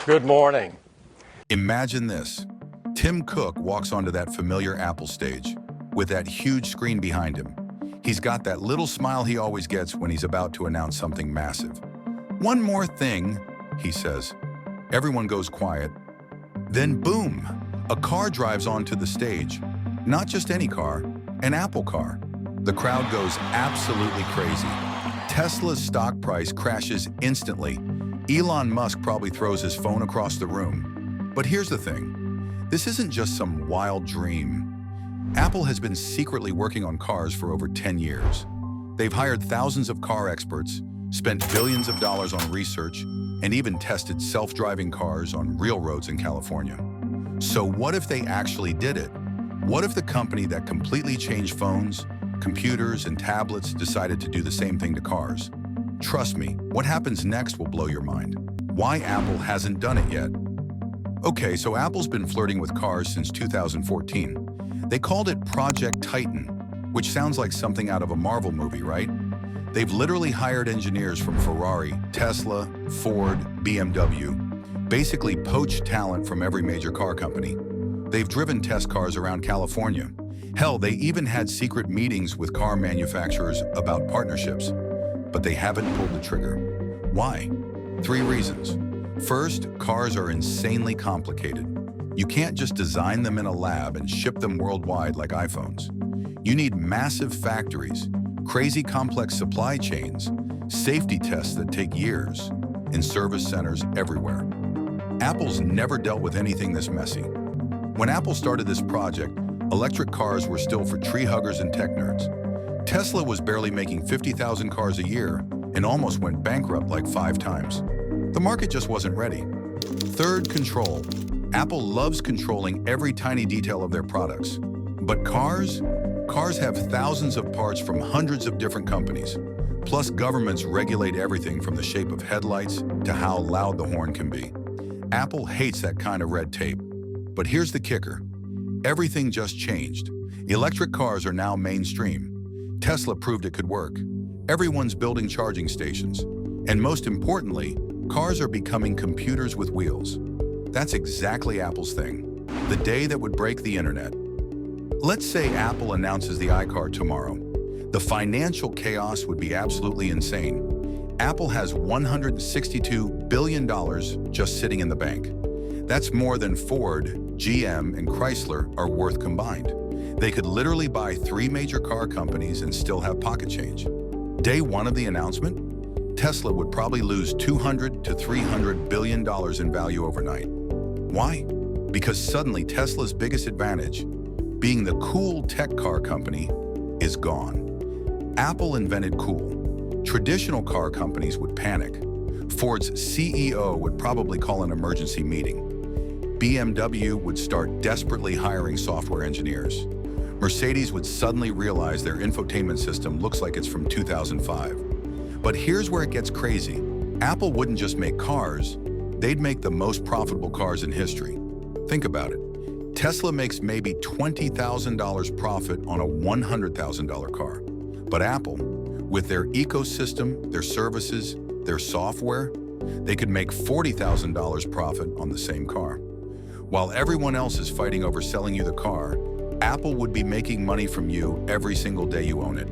Good morning. Imagine this. Tim Cook walks onto that familiar Apple stage with that huge screen behind him. He's got that little smile he always gets when he's about to announce something massive. "One more thing," he says. Everyone goes quiet. Then boom, a car drives onto the stage. Not just any car, an Apple car. The crowd goes absolutely crazy. Tesla's stock price crashes instantly. Elon Musk probably throws his phone across the room. But here's the thing. This isn't just some wild dream. Apple has been secretly working on cars for over 10 years. They've hired thousands of car experts, spent billions of dollars on research, and even tested self-driving cars on real roads in California. So what if they actually did it? What if the company that completely changed phones, computers, and tablets decided to do the same thing to cars? Trust me, what happens next will blow your mind. Why Apple hasn't done it yet? Okay, so Apple's been flirting with cars since 2014. They called it Project Titan, which sounds like something out of a Marvel movie, right? They've literally hired engineers from Ferrari, Tesla, Ford, BMW, basically poached talent from every major car company. They've driven test cars around California. Hell, they even had secret meetings with car manufacturers about partnerships. But they haven't pulled the trigger. Why? 3 reasons. First, cars are insanely complicated. You can't just design them in a lab and ship them worldwide like iPhones. You need massive factories, crazy complex supply chains, safety tests that take years, and service centers everywhere. Apple's never dealt with anything this messy. When Apple started this project, electric cars were still for tree huggers and tech nerds. Tesla was barely making 50,000 cars a year and almost went bankrupt like 5 times. The market just wasn't ready. Third, control. Apple loves controlling every tiny detail of their products. But cars have thousands of parts from hundreds of different companies. Plus, governments regulate everything from the shape of headlights to how loud the horn can be. Apple hates that kind of red tape. But here's the kicker. Everything just changed. Electric cars are now mainstream. Tesla proved it could work. Everyone's building charging stations. And most importantly, cars are becoming computers with wheels. That's exactly Apple's thing. The day that would break the internet. Let's say Apple announces the iCar tomorrow. The financial chaos would be absolutely insane. Apple has $162 billion just sitting in the bank. That's more than Ford, GM, and Chrysler are worth combined. They could literally buy 3 major car companies and still have pocket change. Day 1 of the announcement, Tesla would probably lose $200 to $300 billion in value overnight. Why? Because suddenly Tesla's biggest advantage, being the cool tech car company, is gone. Apple invented cool. Traditional car companies would panic. Ford's CEO would probably call an emergency meeting. BMW would start desperately hiring software engineers. Mercedes would suddenly realize their infotainment system looks like it's from 2005. But here's where it gets crazy. Apple wouldn't just make cars, they'd make the most profitable cars in history. Think about it. Tesla makes maybe $20,000 profit on a $100,000 car. But Apple, with their ecosystem, their services, their software, they could make $40,000 profit on the same car. While everyone else is fighting over selling you the car, Apple would be making money from you every single day you own it.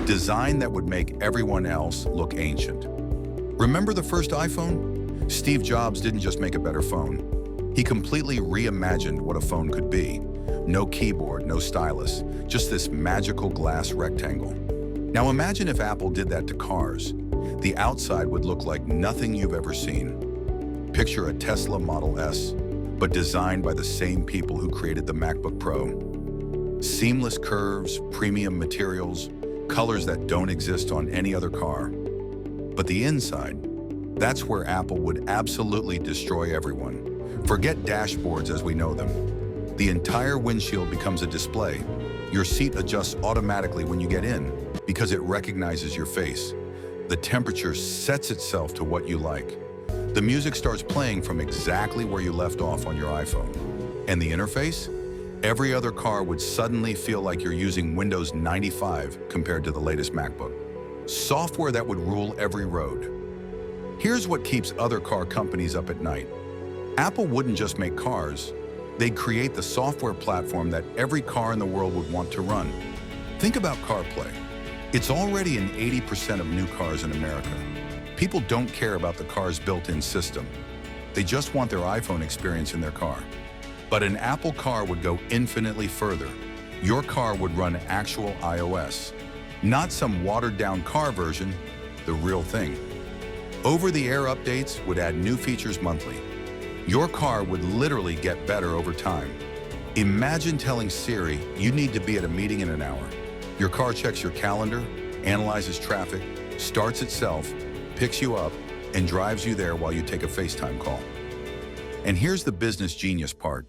Design that would make everyone else look ancient. Remember the first iPhone? Steve Jobs didn't just make a better phone. He completely reimagined what a phone could be. No keyboard, no stylus, just this magical glass rectangle. Now imagine if Apple did that to cars. The outside would look like nothing you've ever seen. Picture a Tesla Model S, but designed by the same people who created the MacBook Pro. Seamless curves, premium materials, colors that don't exist on any other car. But the inside, that's where Apple would absolutely destroy everyone. Forget dashboards as we know them. The entire windshield becomes a display. Your seat adjusts automatically when you get in because it recognizes your face. The temperature sets itself to what you like. The music starts playing from exactly where you left off on your iPhone. And the interface? Every other car would suddenly feel like you're using Windows 95 compared to the latest MacBook. Software that would rule every road. Here's what keeps other car companies up at night. Apple wouldn't just make cars, they'd create the software platform that every car in the world would want to run. Think about CarPlay. It's already in 80% of new cars in America. People don't care about the car's built-in system. They just want their iPhone experience in their car. But an Apple car would go infinitely further. Your car would run actual iOS, not some watered-down car version, the real thing. Over-the-air updates would add new features monthly. Your car would literally get better over time. Imagine telling Siri you need to be at a meeting in an hour. Your car checks your calendar, analyzes traffic, starts itself, picks you up, and drives you there while you take a FaceTime call. And here's the business genius part.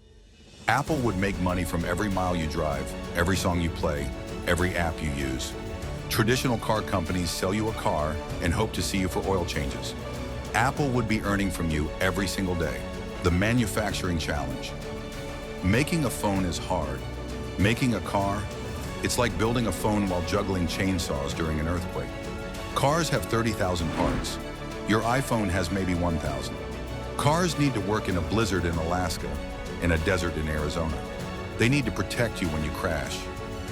Apple would make money from every mile you drive, every song you play, every app you use. Traditional car companies sell you a car and hope to see you for oil changes. Apple would be earning from you every single day. The manufacturing challenge. Making a phone is hard. Making a car, it's like building a phone while juggling chainsaws during an earthquake. Cars have 30,000 parts. Your iPhone has maybe 1,000. Cars need to work in a blizzard in Alaska, in a desert in Arizona. They need to protect you when you crash.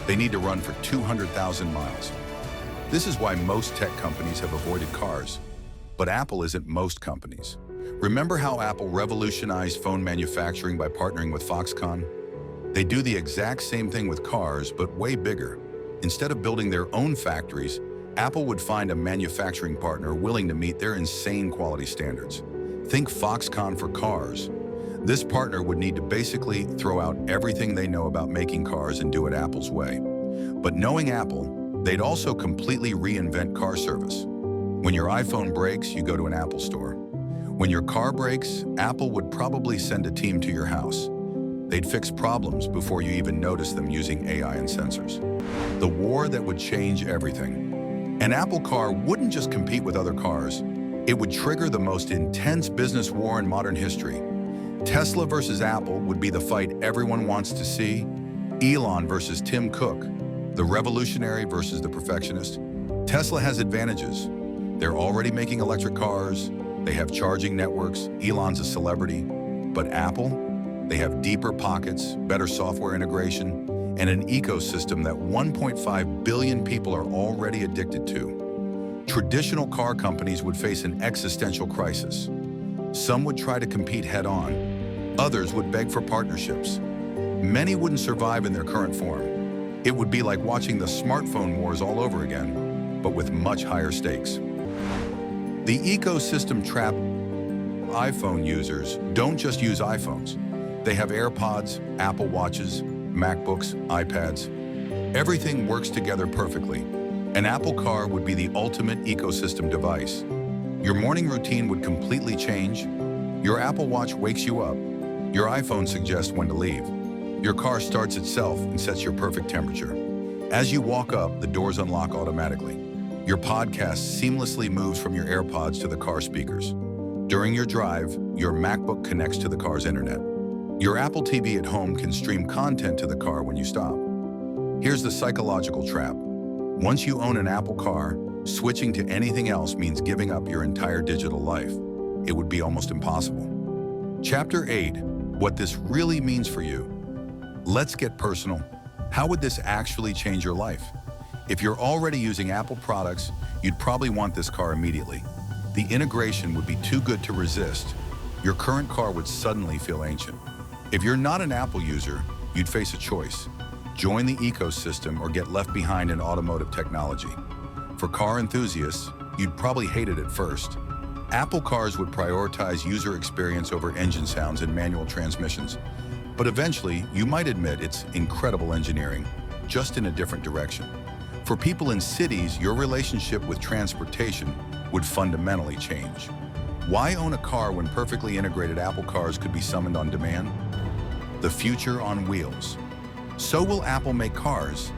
They need to run for 200,000 miles. This is why most tech companies have avoided cars. But Apple isn't most companies. Remember how Apple revolutionized phone manufacturing by partnering with Foxconn? They do the exact same thing with cars, but way bigger. Instead of building their own factories, Apple would find a manufacturing partner willing to meet their insane quality standards. Think Foxconn for cars. This partner would need to basically throw out everything they know about making cars and do it Apple's way. But knowing Apple, they'd also completely reinvent car service. When your iPhone breaks, you go to an Apple store. When your car breaks, Apple would probably send a team to your house. They'd fix problems before you even notice them using AI and sensors. The war that would change everything. An Apple car wouldn't just compete with other cars. It would trigger the most intense business war in modern history. Tesla versus Apple would be the fight everyone wants to see. Elon versus Tim Cook, the revolutionary versus the perfectionist. Tesla has advantages. They're already making electric cars. They have charging networks. Elon's a celebrity. But Apple, they have deeper pockets, better software integration, and an ecosystem that 1.5 billion people are already addicted to. Traditional car companies would face an existential crisis. Some would try to compete head-on. Others would beg for partnerships. Many wouldn't survive in their current form. It would be like watching the smartphone wars all over again, but with much higher stakes. The ecosystem trap. iPhone users don't just use iPhones. They have AirPods, Apple Watches, MacBooks, iPads. Everything works together perfectly. An Apple car would be the ultimate ecosystem device. Your morning routine would completely change. Your Apple Watch wakes you up. Your iPhone suggests when to leave. Your car starts itself and sets your perfect temperature. As you walk up, the doors unlock automatically. Your podcast seamlessly moves from your AirPods to the car speakers. During your drive, your MacBook connects to the car's internet. Your Apple TV at home can stream content to the car when you stop. Here's the psychological trap. Once you own an Apple car, switching to anything else means giving up your entire digital life. It would be almost impossible. Chapter 8, what this really means for you. Let's get personal. How would this actually change your life? If you're already using Apple products, you'd probably want this car immediately. The integration would be too good to resist. Your current car would suddenly feel ancient. If you're not an Apple user, you'd face a choice. Join the ecosystem or get left behind in automotive technology. For car enthusiasts, you'd probably hate it at first. Apple cars would prioritize user experience over engine sounds and manual transmissions. But eventually, you might admit it's incredible engineering, just in a different direction. For people in cities, your relationship with transportation would fundamentally change. Why own a car when perfectly integrated Apple cars could be summoned on demand? The future on wheels. So will Apple make cars?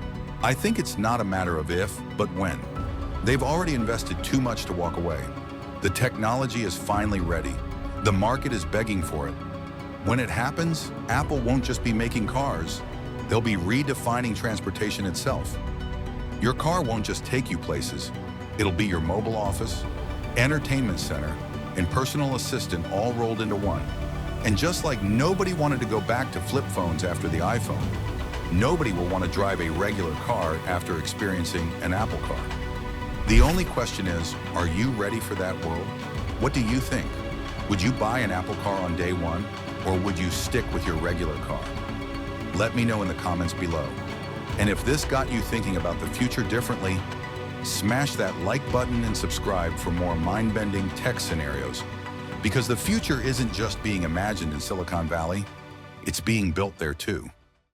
I think it's not a matter of if, but when. They've already invested too much to walk away. The technology is finally ready. The market is begging for it. When it happens, Apple won't just be making cars, they'll be redefining transportation itself. Your car won't just take you places, it'll be your mobile office, entertainment center, and personal assistant all rolled into one. And just like nobody wanted to go back to flip phones after the iPhone, nobody will want to drive a regular car after experiencing an Apple car. The only question is, are you ready for that world? What do you think? Would you buy an Apple car on day one, or would you stick with your regular car? Let me know in the comments below. And if this got you thinking about the future differently, smash that like button and subscribe for more mind-bending tech scenarios. Because the future isn't just being imagined in Silicon Valley, it's being built there too.